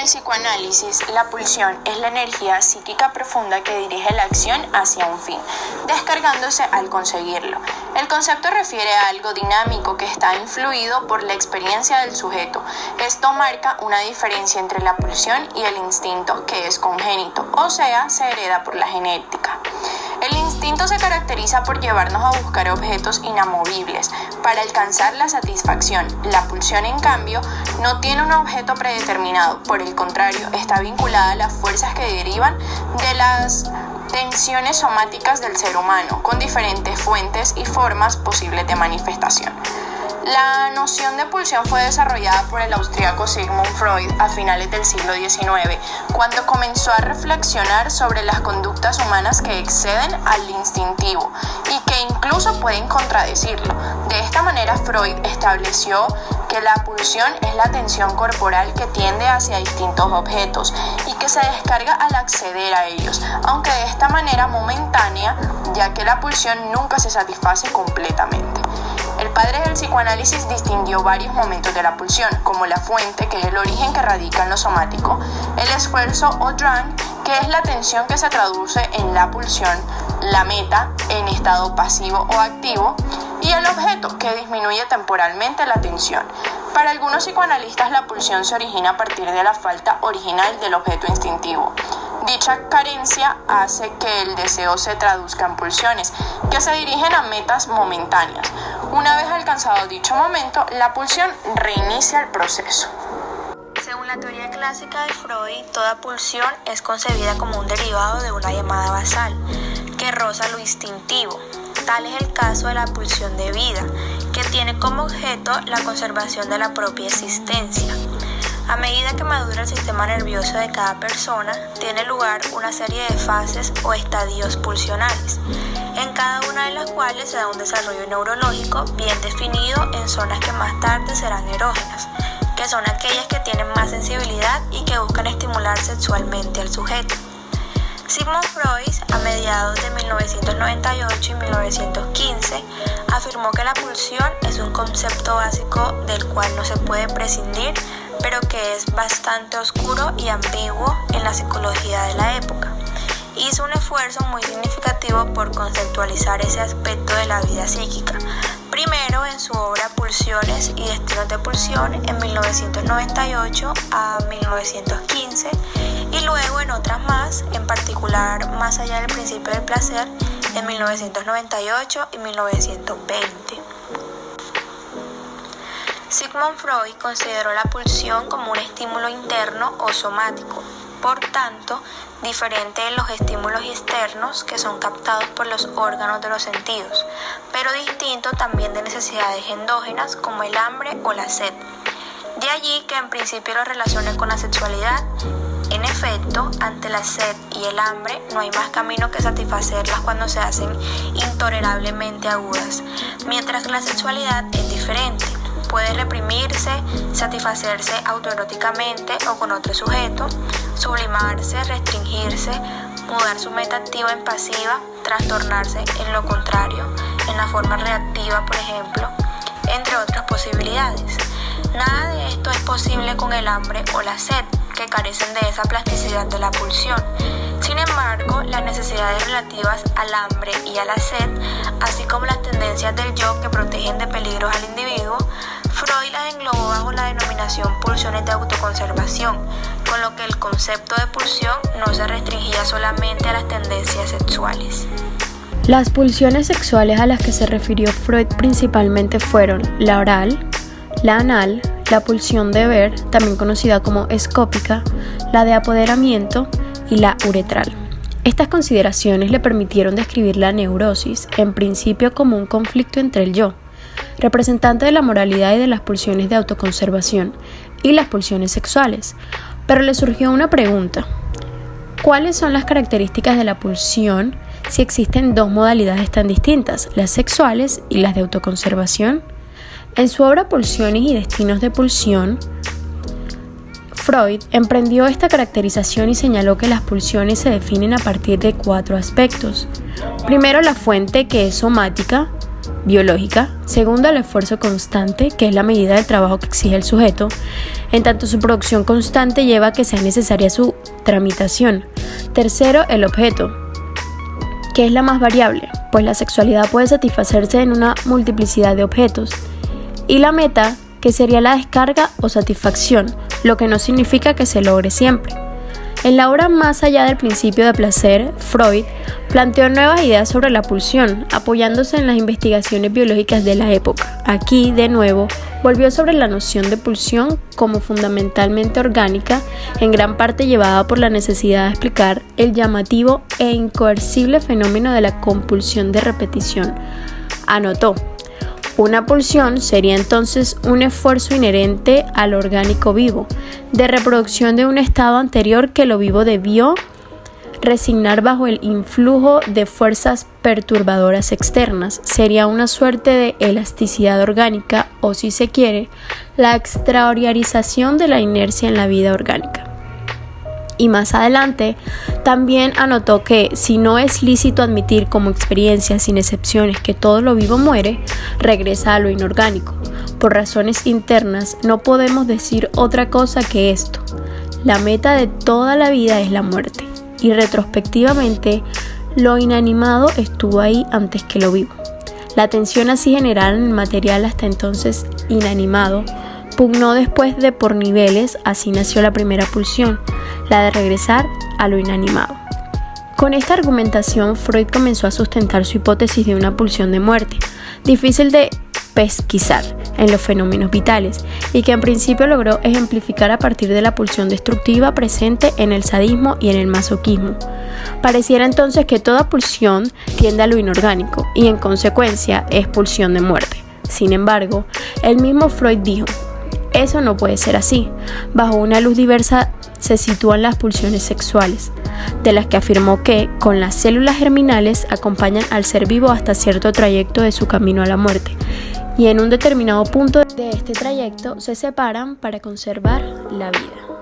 el psicoanálisis, la pulsión es la energía psíquica profunda que dirige la acción hacia un fin, descargándose al conseguirlo. El concepto refiere a algo dinámico que está influido por la experiencia del sujeto. Esto marca una diferencia entre la pulsión y el instinto, que es congénito, o sea, se hereda por la genética. El instinto se caracteriza por llevarnos a buscar objetos inamovibles para alcanzar la satisfacción. La pulsión, en cambio, no tiene un objeto predeterminado, por el contrario, está vinculada a las fuerzas que derivan de las tensiones somáticas del ser humano, con diferentes fuentes y formas posibles de manifestación. La noción de pulsión fue desarrollada por el austríaco Sigmund Freud a finales del siglo XIX, cuando comenzó a reflexionar sobre las conductas humanas que exceden al instintivo y que incluso pueden contradecirlo. De esta manera, Freud estableció que la pulsión es la tensión corporal que tiende hacia distintos objetos y que se descarga al acceder a ellos, aunque de esta manera momentánea, ya que la pulsión nunca se satisface completamente. El padre del psicoanálisis distinguió varios momentos de la pulsión, como la fuente, que es el origen que radica en lo somático, el esfuerzo o drang, que es la tensión que se traduce en la pulsión, la meta, en estado pasivo o activo, y el objeto, que disminuye temporalmente la tensión. Para algunos psicoanalistas, la pulsión se origina a partir de la falta original del objeto instintivo. Dicha carencia hace que el deseo se traduzca en pulsiones, que se dirigen a metas momentáneas. Una vez alcanzado dicho momento, la pulsión reinicia el proceso. Según la teoría clásica de Freud, toda pulsión es concebida como un derivado de una llamada basal, que roza lo instintivo. Tal es el caso de la pulsión de vida, que tiene como objeto la conservación de la propia existencia. A medida que madura el sistema nervioso de cada persona, tiene lugar una serie de fases o estadios pulsionales, en cada una de las cuales se da un desarrollo neurológico bien definido en zonas que más tarde serán erógenas, que son aquellas que tienen más sensibilidad y que buscan estimular sexualmente al sujeto. Sigmund Freud, a mediados de 1998 y 1915, afirmó que la pulsión es un concepto básico del cual no se puede prescindir, pero que es bastante oscuro y ambiguo en la psicología de la época. Hizo un esfuerzo muy significativo por conceptualizar ese aspecto de la vida psíquica, primero en su obra Pulsiones y Destinos de Pulsión en 1998 a 1915 y luego en otras más, en particular Más allá del principio del placer en 1998 y 1920. Sigmund Freud consideró la pulsión como un estímulo interno o somático, por tanto, diferente de los estímulos externos que son captados por los órganos de los sentidos, pero distinto también de necesidades endógenas como el hambre o la sed. De allí que en principio lo relacione con la sexualidad. En efecto, ante la sed y el hambre no hay más camino que satisfacerlas cuando se hacen intolerablemente agudas, mientras que la sexualidad es diferente. Puede reprimirse, satisfacerse autoeróticamente o con otro sujeto, sublimarse, restringirse, mudar su meta activa en pasiva, trastornarse en lo contrario, en la forma reactiva, por ejemplo, entre otras posibilidades. Nada de esto es posible con el hambre o la sed, que carecen de esa plasticidad de la pulsión. Sin embargo, las necesidades relativas al hambre y a la sed, así como las tendencias del yo que protegen de peligros al individuo, Freud las englobó bajo la denominación pulsiones de autoconservación, con lo que el concepto de pulsión no se restringía solamente a las tendencias sexuales. Las pulsiones sexuales a las que se refirió Freud principalmente fueron la oral, la anal, la pulsión de ver, también conocida como escópica, la de apoderamiento y la uretral. Estas consideraciones le permitieron describir la neurosis, en principio como un conflicto entre el yo, representante de la moralidad y de las pulsiones de autoconservación, y las pulsiones sexuales. Pero le surgió una pregunta: ¿cuáles son las características de la pulsión si existen dos modalidades tan distintas, las sexuales y las de autoconservación? En su obra Pulsiones y Destinos de Pulsión, Freud emprendió esta caracterización y señaló que las pulsiones se definen a partir de 4 aspectos. Primero, la fuente, que es somática, biológica. Segundo, el esfuerzo constante, que es la medida del trabajo que exige el sujeto, en tanto su producción constante lleva a que sea necesaria su tramitación. Tercero, el objeto, que es la más variable, pues la sexualidad puede satisfacerse en una multiplicidad de objetos. Y la meta, que sería la descarga o satisfacción, lo que no significa que se logre siempre. En la obra Más allá del principio de placer, Freud planteó nuevas ideas sobre la pulsión, apoyándose en las investigaciones biológicas de la época. Aquí, de nuevo, volvió sobre la noción de pulsión como fundamentalmente orgánica, en gran parte llevada por la necesidad de explicar el llamativo e incoercible fenómeno de la compulsión de repetición. Anotó: una pulsión sería entonces un esfuerzo inherente al orgánico vivo, de reproducción de un estado anterior que lo vivo debió resignar bajo el influjo de fuerzas perturbadoras externas. Sería una suerte de elasticidad orgánica o, si se quiere, la extraordinarización de la inercia en la vida orgánica. Y más adelante, también anotó que si no es lícito admitir como experiencia sin excepciones que todo lo vivo muere, regresa a lo inorgánico. Por razones internas no podemos decir otra cosa que esto: la meta de toda la vida es la muerte, y retrospectivamente lo inanimado estuvo ahí antes que lo vivo. La tensión así general en el material hasta entonces inanimado pugnó después de por niveles. Así nació la primera pulsión, la de regresar a lo inanimado. Con esta argumentación, Freud comenzó a sustentar su hipótesis de una pulsión de muerte, difícil de pesquisar en los fenómenos vitales, y que en principio logró ejemplificar a partir de la pulsión destructiva presente en el sadismo y en el masoquismo. Pareciera entonces que toda pulsión tiende a lo inorgánico y en consecuencia es pulsión de muerte. Sin embargo, el mismo Freud dijo: eso no puede ser así. Bajo una luz diversa se sitúan las pulsiones sexuales, de las que afirmó que, con las células germinales, acompañan al ser vivo hasta cierto trayecto de su camino a la muerte, y en un determinado punto de este trayecto se separan para conservar la vida.